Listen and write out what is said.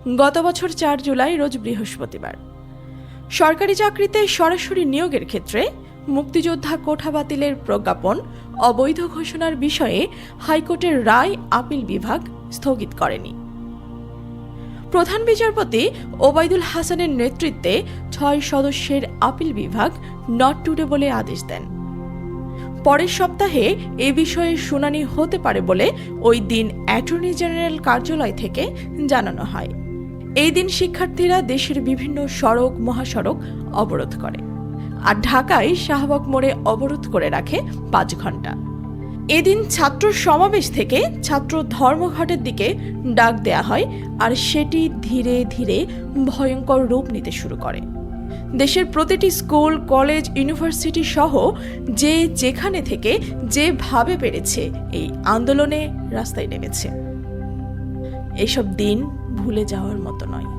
গত বছর 4 জুলাই রোজ বৃহস্পতিবার সরকারি চাকরিতে সরাসরি নিয়োগের ক্ষেত্রে মুক্তিযোদ্ধা কোটা বাতিলের প্রজ্ঞাপন অবৈধ ঘোষণার বিষয়ে হাইকোর্টের রায় আপিল বিভাগ স্থগিত করেনি। প্রধান বিচারপতি ওবায়দুল হাসানের নেতৃত্বে 6 সদস্যের আপিল বিভাগ নট টুডে বলে আদেশ দেন। পরের সপ্তাহে এ বিষয়ে শুনানি হতে পারে বলে ওই দিন অ্যাটর্নি জেনারেল কার্যালয় থেকে জানানো হয়। এই দিন শিক্ষার্থীরা দেশের বিভিন্ন সড়ক মহাসড়ক অবরোধ করে, আর ঢাকায় শাহবাগ মোড়ে অবরোধ করে রাখে 5 ঘন্টা। এদিন ছাত্র সমাবেশ থেকে ছাত্র ধর্মঘটের দিকে ডাক দেয়া হয়, আর সেটি ধীরে ধীরে ভয়ঙ্কর রূপ নিতে শুরু করে। দেশের প্রতিটি স্কুল, কলেজ, ইউনিভার্সিটি সহ যে যেখানে থেকে যেভাবে পেরেছে এই আন্দোলনে রাস্তায় নেমেছে। এসব দিন ভুলে যাওয়ার মতো নয়।